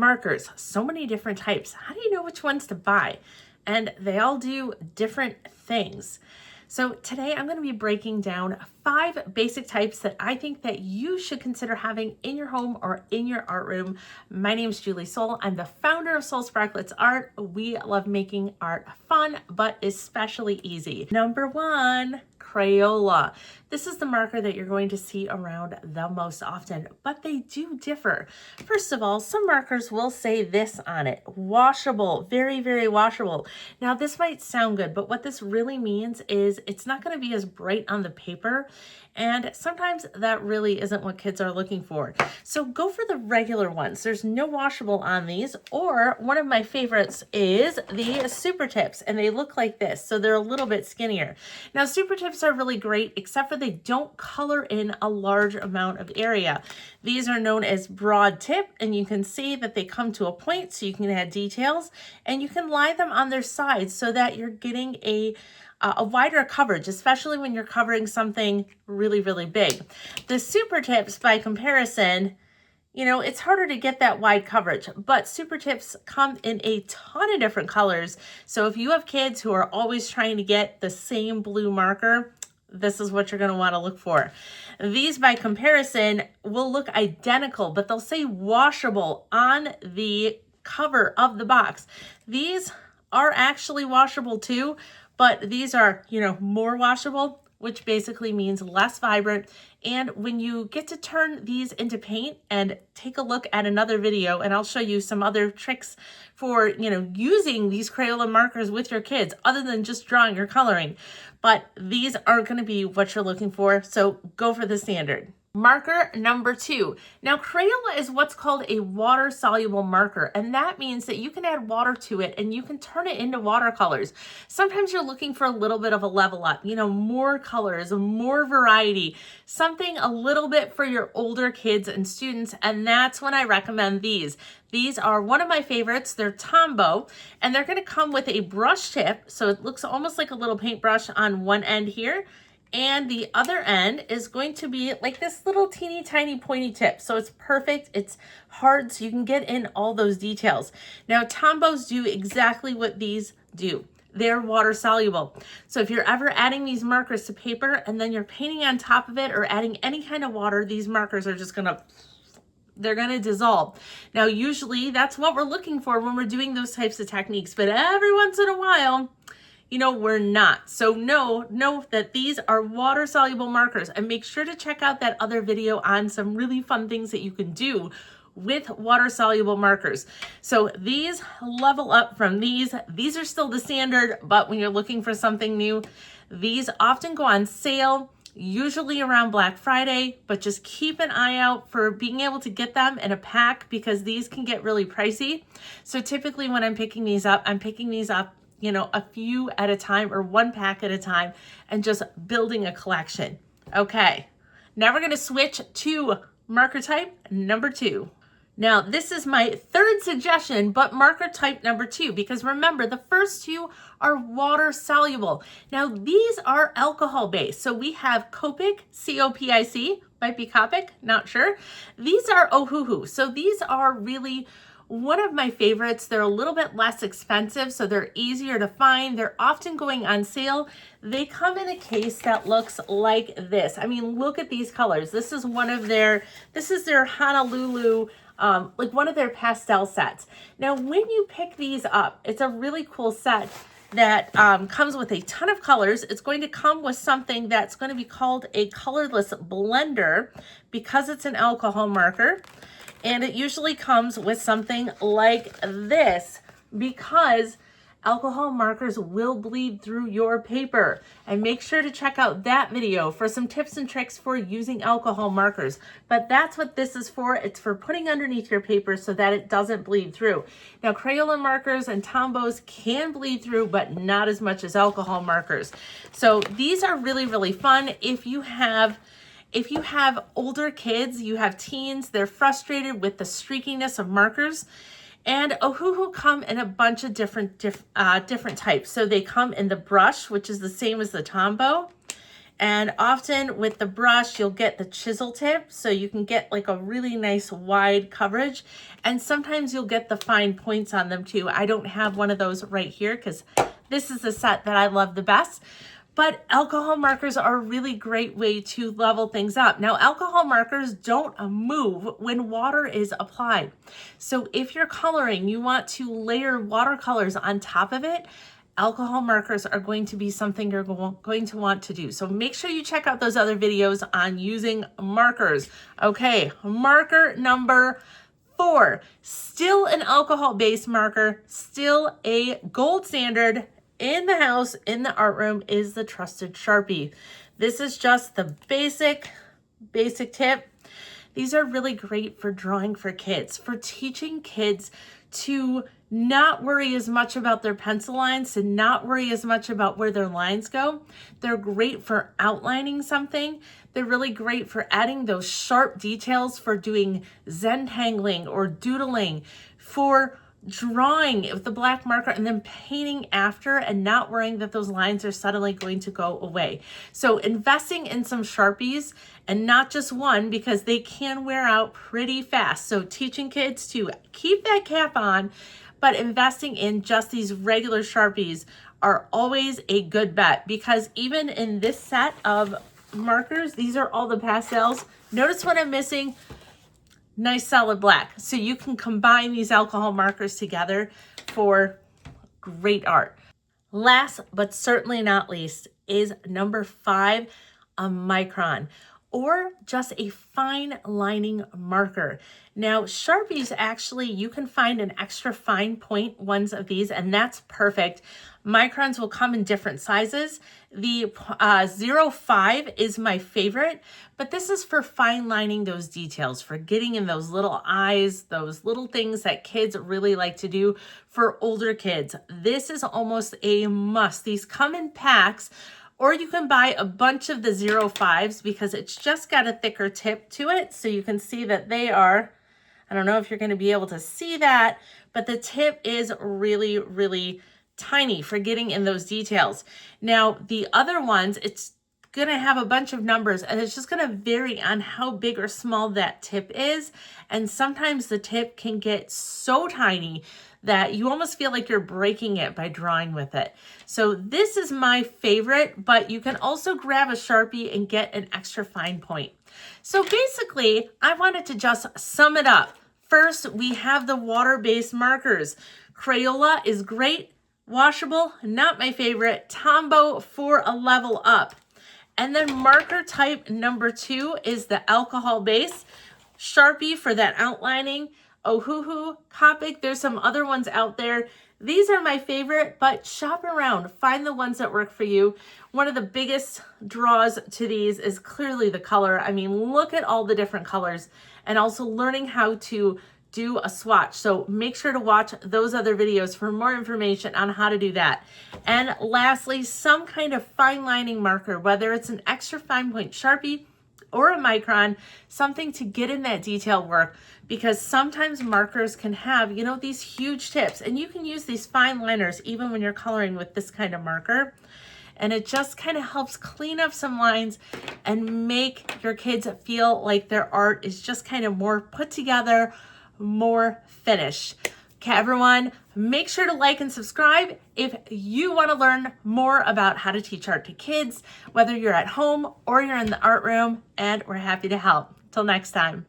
Markers, so many different types. How do you know which ones to buy? And they all do different things. So today I'm going to be breaking down 5 basic types that I think that you should consider having in your home or in your art room. My name is Julie Soul. I'm the founder of Soul Sparklets Art. We love making art fun, but especially easy. Number 1, Crayola. This is the marker that you're going to see around the most often, but they do differ. First of all, some markers will say this on it: washable, very, very washable. Now this might sound good, but what this really means is it's not going to be as bright on the paper, and sometimes that really isn't what kids are looking for. So go for the regular ones. There's no washable on these, or one of my favorites is the Super Tips, and they look like this, so they're a little bit skinnier. Now Super Tips are really great, except for they don't color in a large amount of area. These are known as broad tip, and you can see that they come to a point, so you can add details, and you can lie them on their sides so that you're getting a wider coverage, especially when you're covering something really, really big. The Super Tips, by comparison, you know, it's harder to get that wide coverage, but Super Tips come in a ton of different colors. So if you have kids who are always trying to get the same blue marker, this is what you're going to want to look for. These, by comparison, will look identical, but they'll say washable on the cover of the box. These are actually washable too, but these are, you know, more washable, which basically means less vibrant. And when you get to turn these into paint, and take a look at another video, and I'll show you some other tricks for, you know, using these Crayola markers with your kids other than just drawing or coloring. But these aren't going to be what you're looking for, so go for the standard. Marker number 2. Now Crayola is what's called a water-soluble marker, and that means that you can add water to it and you can turn it into watercolors. Sometimes you're looking for a little bit of a level up, you know, more colors, more variety, something a little bit for your older kids and students, and that's when I recommend these. These are one of my favorites. They're Tombow, and they're going to come with a brush tip, so it looks almost like a little paintbrush on one end here. And the other end is going to be like this little teeny tiny pointy tip. So it's perfect. It's hard, so you can get in all those details. Now, Tombows do exactly what these do. They're water soluble. So if you're ever adding these markers to paper and then you're painting on top of it or adding any kind of water, these markers are just they're going to dissolve. Now, usually that's what we're looking for when we're doing those types of techniques, but every once in a while, you know, we're not. So know that these are water soluble markers, and make sure to check out that other video on some really fun things that you can do with water soluble markers. So these level up from these. These are still the standard, but when you're looking for something new, these often go on sale, usually around Black Friday, but just keep an eye out for being able to get them in a pack, because these can get really pricey. So typically when I'm picking these up, you know, a few at a time or one pack at a time, and just building a collection. Okay, now we're going to switch to marker type number 2. Now, this is my 3rd suggestion, but marker type number 2, because remember, the first 2 are water soluble. Now, these are alcohol based. So we have Copic, C-O-P-I-C, might be Copic, not sure. These are Ohuhu. So these are really one of my favorites. They're a little bit less expensive, so they're easier to find. They're often going on sale. They come in a case that looks like this. I mean, look at these colors. This is their Honolulu, like one of their pastel sets. Now, when you pick these up, it's a really cool set that comes with a ton of colors. It's going to come with something that's going to be called a colorless blender, because it's an alcohol marker. And it usually comes with something like this, because alcohol markers will bleed through your paper. And make sure to check out that video for some tips and tricks for using alcohol markers. But that's what this is for. It's for putting underneath your paper so that it doesn't bleed through. Now, Crayola markers and Tombows can bleed through, but not as much as alcohol markers. So these are really, really fun. If you have older kids, you have teens, they're frustrated with the streakiness of markers. And Ohuhu come in a bunch of different types. So they come in the brush, which is the same as the Tombow. And often with the brush, you'll get the chisel tip, so you can get like a really nice wide coverage. And sometimes you'll get the fine points on them too. I don't have one of those right here because this is the set that I love the best. But alcohol markers are a really great way to level things up. Now, alcohol markers don't move when water is applied. So if you're coloring, you want to layer watercolors on top of it, alcohol markers are going to be something you're going to want to do. So make sure you check out those other videos on using markers. Okay, marker number 4, still an alcohol-based marker, still a gold standard in the house, in the art room, is the trusted Sharpie. This is just the basic tip. These are really great for drawing for kids, for teaching kids to not worry as much about their pencil lines, to not worry as much about where their lines go. They're great for outlining something. They're really great for adding those sharp details, for doing Zentangling or doodling, for drawing with the black marker and then painting after and not worrying that those lines are suddenly going to go away. So investing in some Sharpies, and not just one, because they can wear out pretty fast. So teaching kids to keep that cap on, but investing in just these regular Sharpies are always a good bet, because even in this set of markers, these are all the pastels. Notice what I'm missing. Nice solid black. So you can combine these alcohol markers together for great art. Last but certainly not least is number 5, a micron, or just a fine lining marker. Now, Sharpies, actually, you can find an extra fine point ones of these, and that's perfect. Microns will come in different sizes. The 0.5 is my favorite, but this is for fine lining those details, for getting in those little eyes, those little things that kids really like to do. For older kids, this is almost a must. These come in packs, or you can buy a bunch of the 0.5s because it's just got a thicker tip to it. So you can see that they are, I don't know if you're going to be able to see that, but the tip is really, really tiny for getting in those details. Now, the other ones, it's going to have a bunch of numbers, and it's just going to vary on how big or small that tip is. And sometimes the tip can get so tiny that you almost feel like you're breaking it by drawing with it. So this is my favorite, but you can also grab a Sharpie and get an extra fine point. So basically, I wanted to just sum it up. First, we have the water-based markers. Crayola is great. Washable, not my favorite. Tombow for a level up. And then marker type number 2 is the alcohol base. Sharpie for that outlining. Ohuhu, Copic, there's some other ones out there. These are my favorite, but shop around. Find the ones that work for you. One of the biggest draws to these is clearly the color. I mean, look at all the different colors, and also learning how to do a swatch. So make sure to watch those other videos for more information on how to do that. And lastly, some kind of fine lining marker, whether it's an extra fine point Sharpie or a micron, something to get in that detail work, because sometimes markers can have, you know, these huge tips, and you can use these fine liners even when you're coloring with this kind of marker. And it just kind of helps clean up some lines and make your kids feel like their art is just kind of more put together, more finished. Okay, everyone, make sure to like and subscribe if you want to learn more about how to teach art to kids, whether you're at home or you're in the art room, and we're happy to help. Till next time.